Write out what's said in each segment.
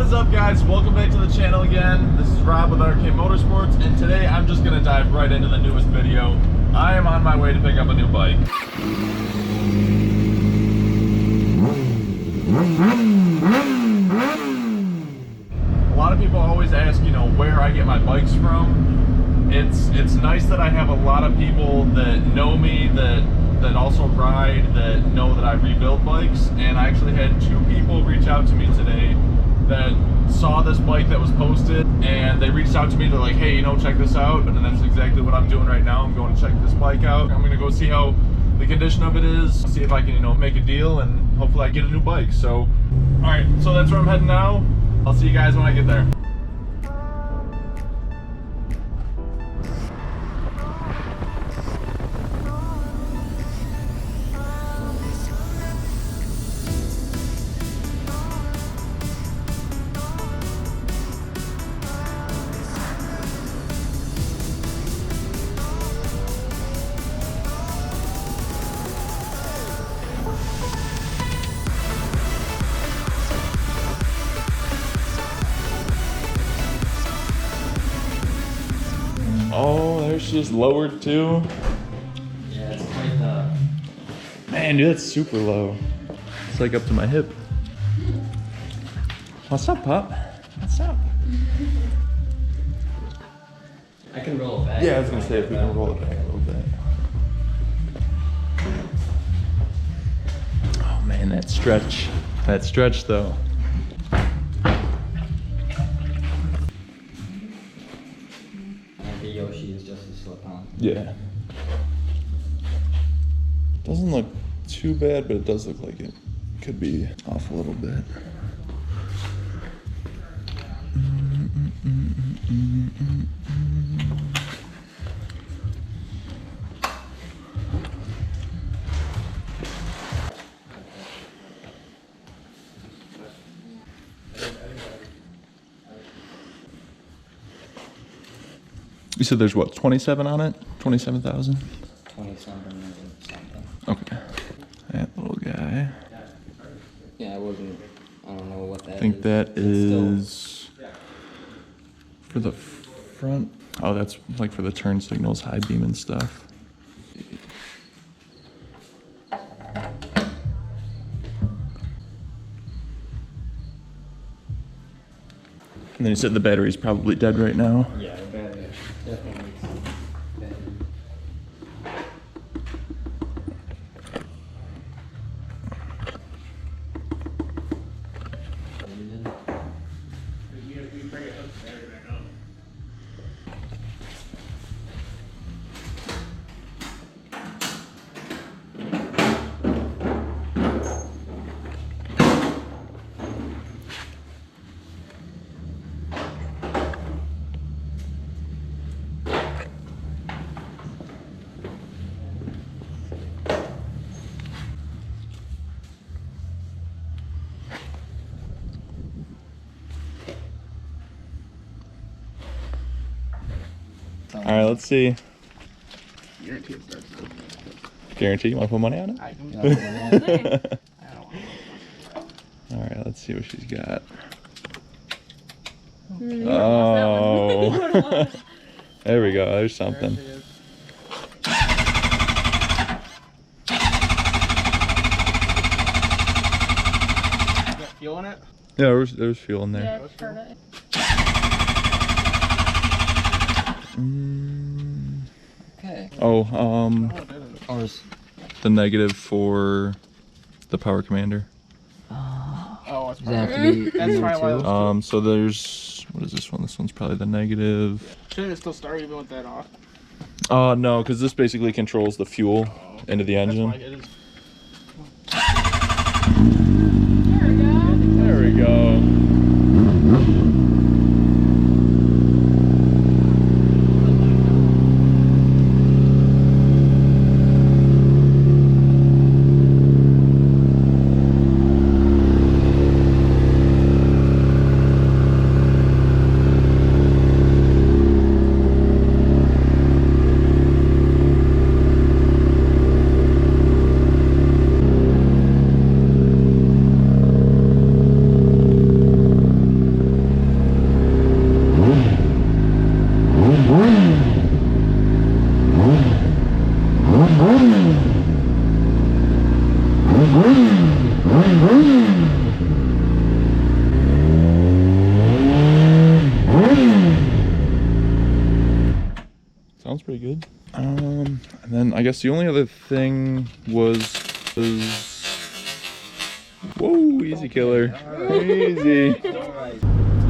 is up, guys? Welcome back to the channel again. This is Rob with RK Motorsports, and today I'm just gonna dive right into the newest video. I am on my way to pick up a new bike. A lot of people always ask, you know, where I get my bikes from. It's nice that I have a lot of people that know me, that also ride, that know that I rebuild bikes. And I actually had 2 people reach out to me today that saw this bike that was posted, and they reached out to me. They're like, hey, you know, check this out. And that's exactly what I'm doing right now. I'm going to check this bike out. I'm gonna go see how the condition of it is, see if I can, you know, make a deal, and hopefully I get a new bike. So, all right, so that's where I'm heading now. I'll see you guys when I get there. Oh, there she is, lowered too. Yeah, it's quite the... Man, dude, that's super low. It's like up to my hip. What's up, pup? What's up? I can roll it back. Yeah, I was gonna say if we can roll it back a little bit. Oh man, that stretch. That stretch though. The Yoshi is just a slip-on. Yeah. Doesn't look too bad, but it does look like it could be off a little bit. You said there's what, 27 on it? 27,000? 27 something. Okay. That little guy. Yeah, I don't know what that is. I think that is for the front. Oh, that's like for the turn signals, high beam and stuff. And then you said the battery's probably dead right now. Yeah, the battery definitely needs some battery. All right, let's see. Guarantee it starts now. Guarantee? You want to put money on it? I don't Yeah. want All right, let's see what she's got. Mm, Oh, there we go. There's something. Feeling it? Yeah, there's fuel in there. Yeah, I've heard it. Okay. Oh, Or is... the negative for the power commander. Oh, it's Does it have to probably. be That's number probably why two? those So there's, what is this one? This one's probably the negative. shouldn't it still start even with that off? No, because this basically controls the fuel into the That's engine. why it is. There we go. There we go. pretty good. And then I guess the only other thing was whoa, easy killer. Easy.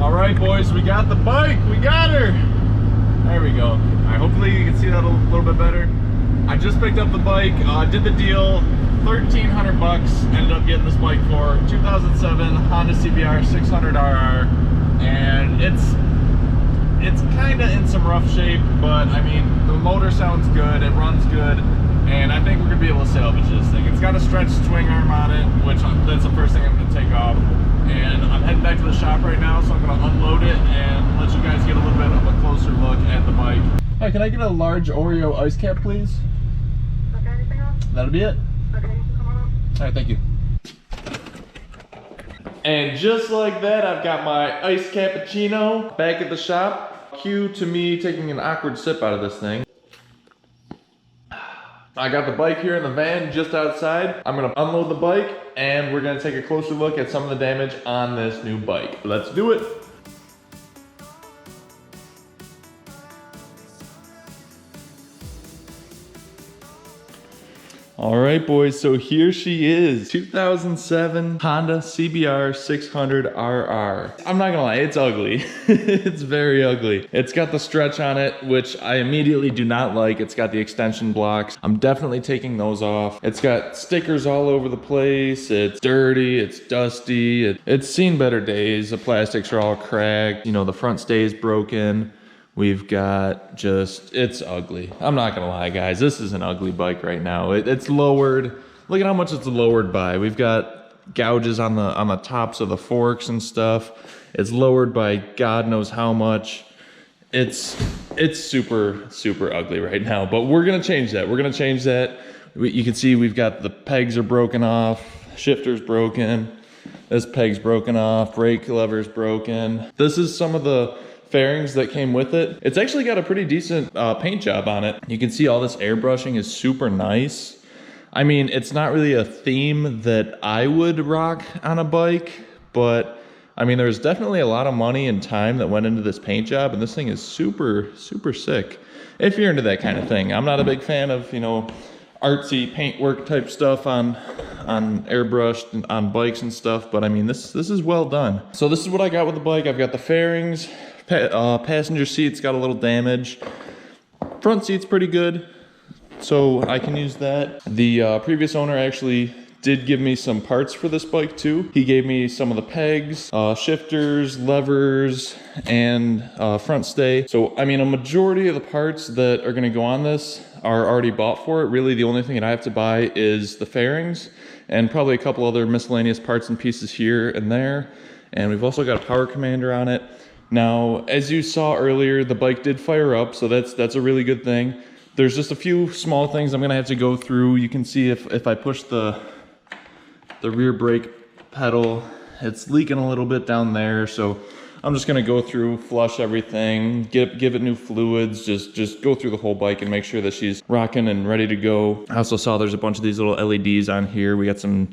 All right, boys, we got the bike. We got her. There we go. All right, hopefully you can see that a little bit better. I just picked up the bike, did the deal, 1,300 bucks. Ended up getting this bike for 2007 Honda CBR 600RR, and it's kind of in some rough shape, but I mean the motor sounds good, it runs good, and I think we're gonna be able to salvage this thing. It's got a stretched swing arm on it, which that's the first thing I'm gonna take off. And I'm heading back to the shop right now, so I'm gonna unload it and let you guys get a little bit of a closer look at the bike. Hi, can I get a large Oreo ice cap, please? Okay, anything else? That'll be it. Okay, you can come on up. All right, thank you. And just like that, I've got my iced cappuccino back at the shop. Cue to me taking an awkward sip out of this thing. I got the bike here in the van just outside. I'm gonna unload the bike and we're gonna take a closer look at some of the damage on this new bike. Let's do it. All right, boys, so here she is, 2007 Honda CBR 600RR. I'm not gonna lie, it's ugly. It's very ugly. It's got the stretch on it, which I immediately do not like. It's got the extension blocks. I'm definitely taking those off. It's got stickers all over the place. It's dirty, it's dusty. It's seen better days. The plastics are all cracked. You know, the front stay is broken. We've got just, it's ugly. I'm not gonna lie, guys. This is an ugly bike right now. It's lowered. Look at how much it's lowered by. We've got gouges on the tops of the forks and stuff. It's lowered by God knows how much. It's super, super ugly right now, but we're gonna change that. We're gonna change that. You can see we've got the pegs are broken off, shifter's broken, this peg's broken off, brake lever's broken. This is some of the fairings that came with it. It's actually got a pretty decent paint job on it. You can see all this airbrushing is super nice. I mean, it's not really a theme that I would rock on a bike, but I mean, there's definitely a lot of money and time that went into this paint job, and this thing is super, super sick. If you're into that kind of thing. I'm not a big fan of, you know, artsy paintwork type stuff on airbrushed and on bikes and stuff, but I mean, this is well done. So this is what I got with the bike. I've got the fairings. Passenger seat's got a little damage. Front seat's pretty good, so I can use that. The previous owner actually did give me some parts for this bike too. He gave me some of the pegs, shifters, levers, and front stay. So I mean, a majority of the parts that are gonna go on this are already bought for it. Really, the only thing that I have to buy is the fairings and probably a couple other miscellaneous parts and pieces here and there. And we've also got a power commander on it. Now, as you saw earlier, the bike did fire up, so that's a really good thing. There's just a few small things I'm gonna have to go through. You can see if I push the rear brake pedal, it's leaking a little bit down there, so I'm just gonna go through, flush everything, give it new fluids, just go through the whole bike and make sure that she's rocking and ready to go. I also saw there's a bunch of these little LEDs on here. We got some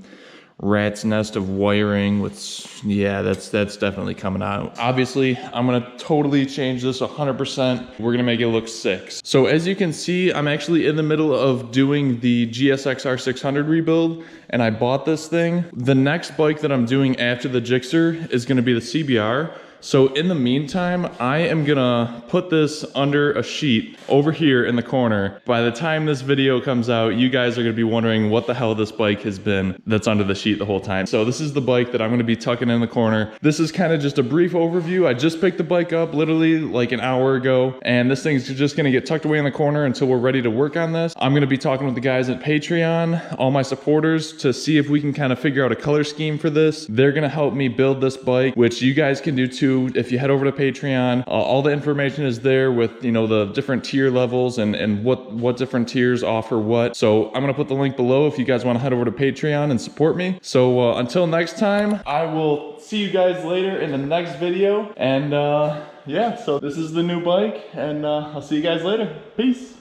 rat's nest of wiring with, yeah, that's definitely coming out. Obviously, I'm gonna totally change this 100%. We're gonna make it look sick. So as you can see, I'm actually in the middle of doing the GSX-R 600 rebuild, and I bought this thing. The next bike that I'm doing after the Gixxer is gonna be the CBR. So in the meantime, I am gonna put this under a sheet over here in the corner. By the time this video comes out, you guys are gonna be wondering what the hell this bike has been that's under the sheet the whole time. So this is the bike that I'm gonna be tucking in the corner. This is kind of just a brief overview. I just picked the bike up literally like an hour ago, and this thing's just gonna get tucked away in the corner until we're ready to work on this. I'm gonna be talking with the guys at Patreon, all my supporters, to see if we can kind of figure out a color scheme for this. They're gonna help me build this bike, which you guys can do too. If you head over to Patreon, all the information is there with, you know, the different tier levels and what different tiers offer what. So I'm gonna put the link below if you guys want to head over to Patreon and support me. So until next time, I will see you guys later in the next video. And yeah, so this is the new bike, and I'll see you guys later. Peace.